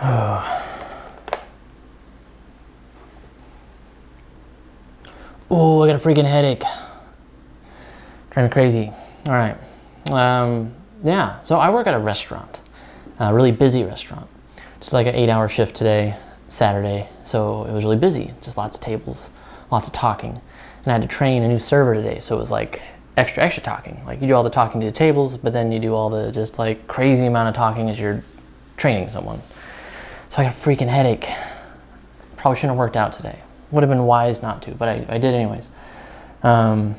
Oh, I got a freaking headache. Driving me crazy. All right. Yeah, so I work at a restaurant, a really busy restaurant. Just like an 8-hour shift today, Saturday. So it was really busy, just lots of tables, lots of talking. And I had to train a new server today, so it was like extra talking. Like you do all the talking to the tables, but then you do all the just like crazy amount of talking as you're training someone. So I got a freaking headache. Probably shouldn't have worked out today. Would have been wise not to, but I did anyways. That's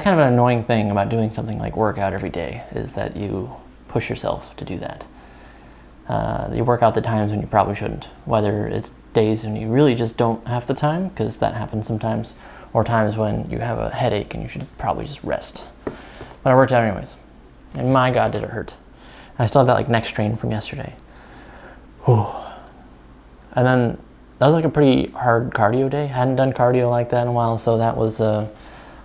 kind of an annoying thing about doing something like workout every day, is that you push yourself to do that. You work out the times when you probably shouldn't, whether it's days when you really just don't have the time, because that happens sometimes, or times when you have a headache and you should probably just rest. But I worked out anyways, and my God, did it hurt. I still have that like neck strain from yesterday. Whew. And then that was like a pretty hard cardio day. Hadn't done cardio like that in a while, so that was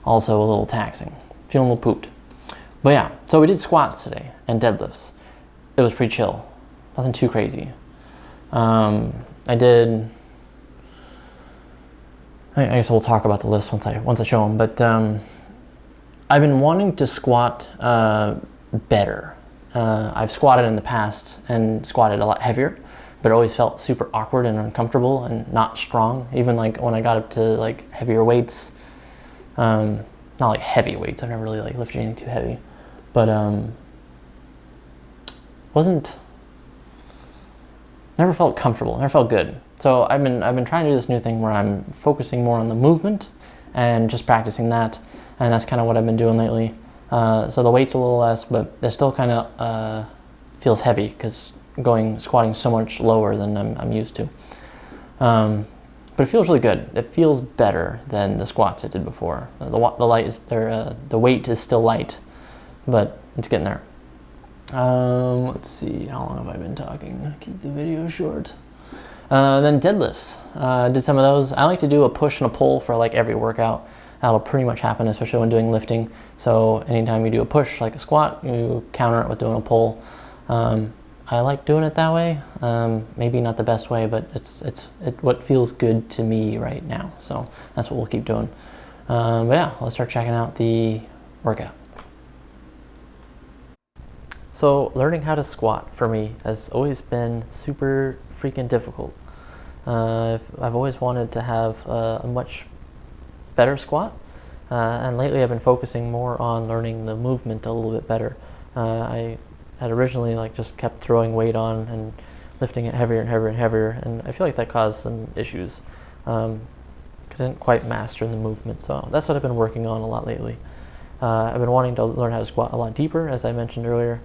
also a little taxing. Feeling a little pooped. But yeah, so we did squats today and deadlifts. It was pretty chill. Nothing too crazy. I guess we'll talk about the lifts once I show them. But I've been wanting to squat better. I've squatted in the past and squatted a lot heavier, but it always felt super awkward and uncomfortable and not strong. Even like when I got up to like heavier weights, not like heavy weights. I've never really like lifted anything too heavy, but never felt comfortable. Never felt good. So I've been trying to do this new thing where I'm focusing more on the movement and just practicing that, and that's kind of what I've been doing lately. So the weight's a little less, but it still kind of feels heavy because squatting so much lower than I'm used to. But it feels really good. It feels better than the squats I did before. The weight is still light, but it's getting there. Let's see, how long have I been talking? Keep the video short. Then deadlifts. Did some of those. I like to do a push and a pull for like every workout. That'll pretty much happen, especially when doing lifting. So anytime you do a push, like a squat, you counter it with doing a pull. I like doing it that way. Maybe not the best way, but it's what feels good to me right now. So that's what we'll keep doing. But yeah, let's start checking out the workout. So learning how to squat for me has always been super freaking difficult. I've always wanted to have a much better squat, and lately I've been focusing more on learning the movement a little bit better. I had originally like just kept throwing weight on and lifting it heavier and heavier and heavier, and I feel like that caused some issues. I didn't quite master the movement, so that's what I've been working on a lot lately. I've been wanting to learn how to squat a lot deeper, as I mentioned earlier,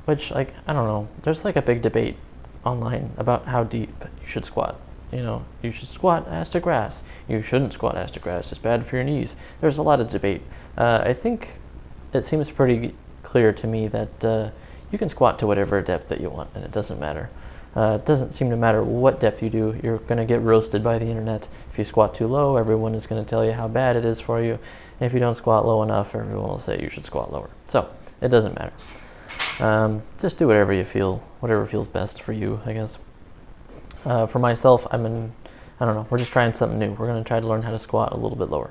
which like, I don't know, there's like a big debate online about how deep you should squat. You know, you should squat ass to grass. You shouldn't squat ass to grass. It's bad for your knees. There's a lot of debate. I think it seems pretty clear to me that you can squat to whatever depth that you want, and it doesn't matter. It doesn't seem to matter what depth you do. You're going to get roasted by the internet. If you squat too low, everyone is going to tell you how bad it is for you. And if you don't squat low enough, everyone will say you should squat lower. So it doesn't matter. Just do whatever feels best for you, I guess. For myself, I don't know, we're just trying something new. We're going to try to learn how to squat a little bit lower.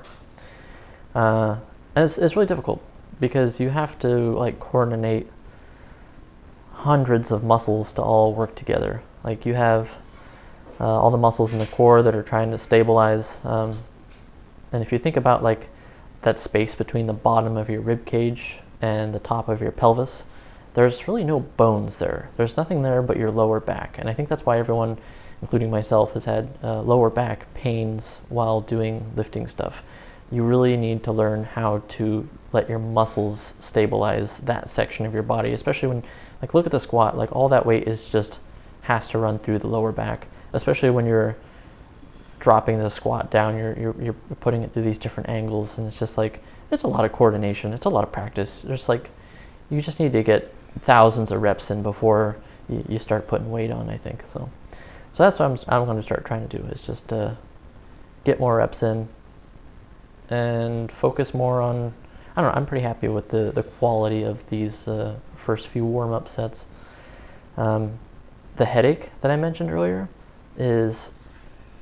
And it's really difficult because you have to like coordinate hundreds of muscles to all work together. Like you have all the muscles in the core that are trying to stabilize. And if you think about like that space between the bottom of your rib cage and the top of your pelvis, there's really no bones there. There's nothing there but your lower back. And I think that's why everyone, including myself, has had lower back pains while doing lifting stuff. You really need to learn how to let your muscles stabilize that section of your body, especially when, like, look at the squat, like all that weight has to run through the lower back, especially when you're dropping the squat down, you're putting it through these different angles, and it's just like, it's a lot of coordination, it's a lot of practice. There's like, you just need to get thousands of reps in before you start putting weight on, I think. So that's what I'm going to start trying to do, is just get more reps in and focus more on, I don't know, I'm pretty happy with the quality of these first few warm-up sets. The headache that I mentioned earlier is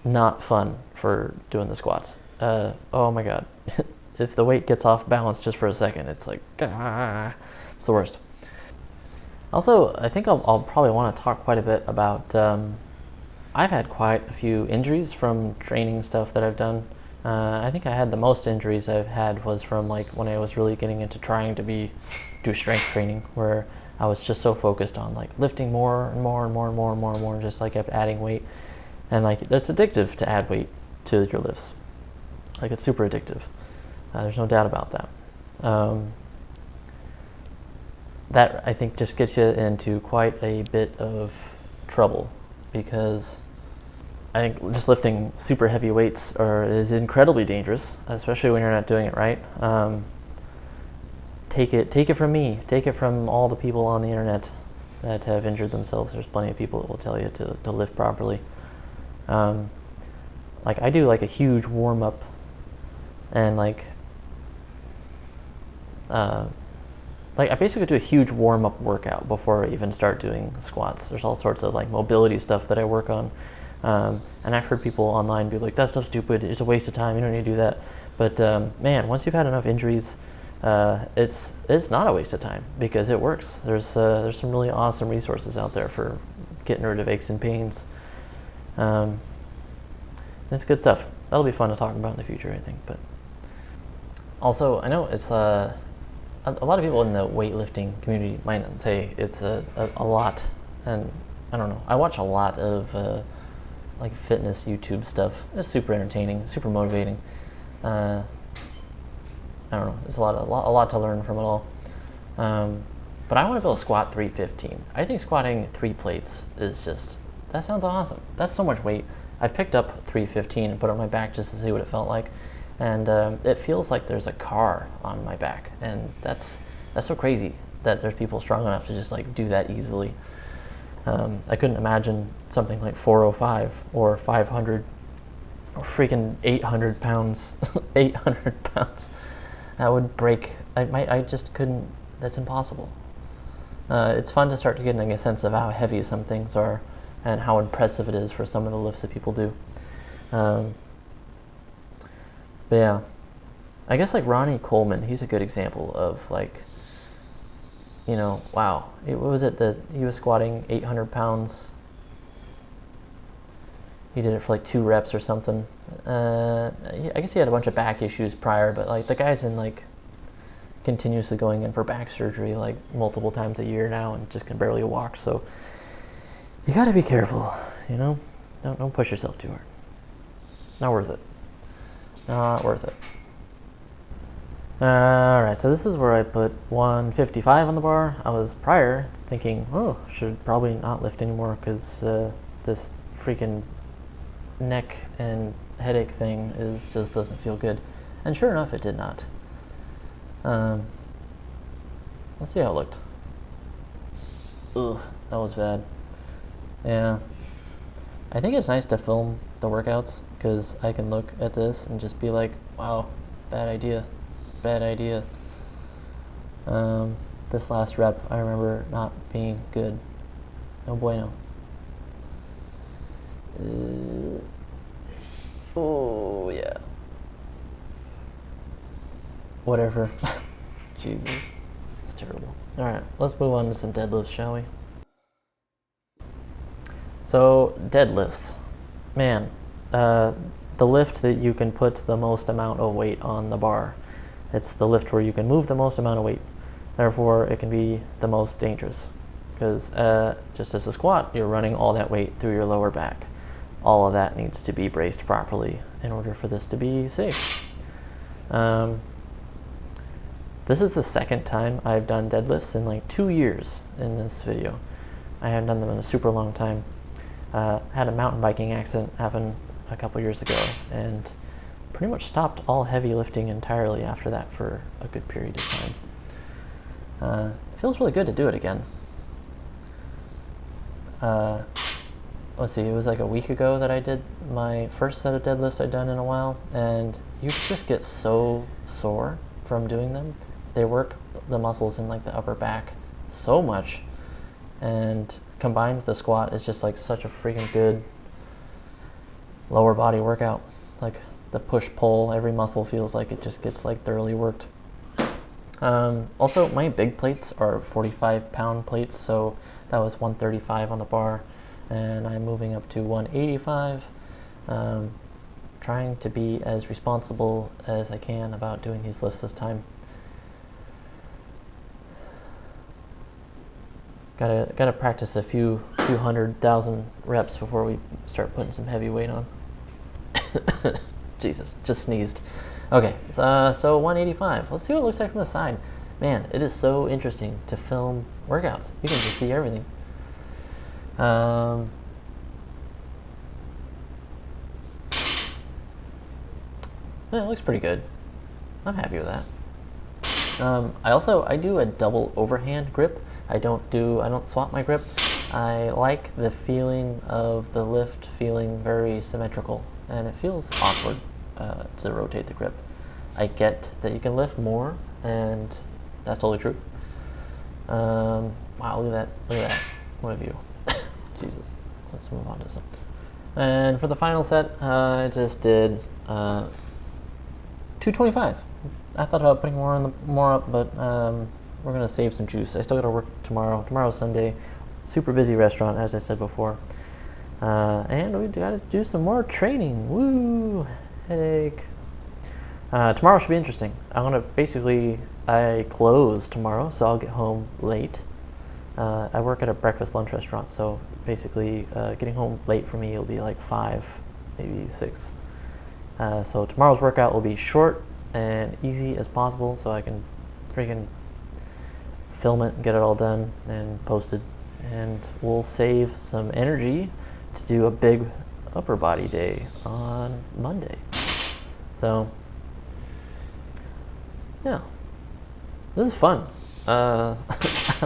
not fun for doing the squats. Oh my god. If the weight gets off balance just for a second, it's like, it's the worst. Also, I think I'll probably want to talk quite a bit about, I've had quite a few injuries from training stuff that I've done. I think I had the most injuries I've had was from like when I was really getting into trying to do strength training, where I was just so focused on like lifting more and more and more and more and more and more, and just like kept adding weight. And like it's addictive to add weight to your lifts. Like it's super addictive. There's no doubt about that. That I think just gets you into quite a bit of trouble, because I think just lifting super heavy weights is incredibly dangerous, especially when you're not doing it right. Take it from me. Take it from all the people on the internet that have injured themselves. There's plenty of people that will tell you to lift properly. Like I do like a huge warm up, and like I basically do a huge warm up workout before I even start doing squats. There's all sorts of like mobility stuff that I work on. And I've heard people online be like, that stuff's stupid, it's a waste of time, you don't need to do that. But man, once you've had enough injuries, it's not a waste of time, because it works. There's some really awesome resources out there for getting rid of aches and pains. It's good stuff. That'll be fun to talk about in the future, I think. But also, I know it's a lot of people in the weightlifting community might say it's a lot, and I don't know. I watch a lot of like fitness YouTube stuff. It's super entertaining, super motivating. I don't know. There's a lot to learn from it all. But I want to build a squat 315. I think squatting 3 plates is just, that sounds awesome. That's so much weight. I've picked up 315 and put it on my back just to see what it felt like, and it feels like there's a car on my back, and that's so crazy that there's people strong enough to just like do that easily. I couldn't imagine something like 405 or 500 or freaking 800 pounds. 800 pounds. That would break. I just couldn't. That's impossible. It's fun to start getting a sense of how heavy some things are and how impressive it is for some of the lifts that people do. But yeah, I guess like Ronnie Coleman, he's a good example of like, you know, wow, what was it that he was squatting 800 pounds? He did it for like 2 reps or something. I guess he had a bunch of back issues prior, but like the guy's in like continuously going in for back surgery like multiple times a year now, and just can barely walk. So you got to be careful, you know. Don't push yourself too hard. Not worth it. Not worth it. Alright, so this is where I put 155 on the bar. I was prior thinking, oh, should probably not lift anymore, because this freaking neck and headache thing just doesn't feel good. And sure enough, it did not. Let's see how it looked. Ugh, that was bad. Yeah. I think it's nice to film the workouts, because I can look at this and just be like, wow, bad idea. Bad idea. This last rep, I remember not being good. No bueno. Oh, yeah. Whatever. Jesus. It's terrible. Alright, let's move on to some deadlifts, shall we? So, deadlifts. Man, the lift that you can put the most amount of weight on the bar. It's the lift where you can move the most amount of weight. Therefore, it can be the most dangerous. Because just as a squat, you're running all that weight through your lower back. All of that needs to be braced properly in order for this to be safe. This is the second time I've done deadlifts in like 2 years in this video. I haven't done them in a super long time. Had a mountain biking accident happen a couple years ago, and pretty much stopped all heavy lifting entirely after that for a good period of time. It feels really good to do it again. Let's see, it was like a week ago that I did my first set of deadlifts I'd done in a while, and you just get so sore from doing them. They work the muscles in like the upper back so much, and combined with the squat is just like such a freaking good lower body workout. Like the push pull, every muscle feels like it just gets like thoroughly worked. Also, my big plates are 45-pound plates, so that was 135 on the bar, and I'm moving up to 185. Trying to be as responsible as I can about doing these lifts this time. Gotta practice a few 100,000 reps before we start putting some heavy weight on. Jesus, just sneezed. Okay, so 185. Let's see what it looks like from the side. Man, it is so interesting to film workouts. You can just see everything. Yeah, it looks pretty good. I'm happy with that. I do a double overhand grip. I don't swap my grip. I like the feeling of the lift feeling very symmetrical, and it feels awkward to rotate the grip. I get that you can lift more, and that's totally true. Wow, look at that. What a view. Jesus. Let's move on to some. And for the final set, I just did 225. I thought about putting more up, but we're gonna save some juice. I still gotta work tomorrow. Tomorrow's Sunday. Super busy restaurant, as I said before. And we gotta do some more training. Woo! Headache. Tomorrow should be interesting. I close tomorrow, so I'll get home late. I work at a breakfast lunch restaurant, so basically getting home late for me will be like 5, maybe 6. So tomorrow's workout will be short and easy as possible, so I can freaking film it and get it all done and posted. And we'll save some energy to do a big upper body day on Monday. So yeah, this is fun. I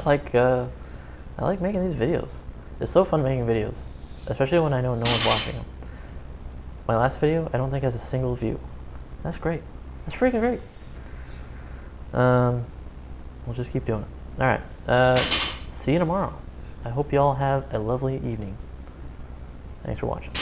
like making these videos. It's so fun making videos, especially when I know no one's watching them. My last video, I don't think has a single view. That's great. That's freaking great. We'll just keep doing it. All right. See you tomorrow. I hope you all have a lovely evening. Thanks for watching.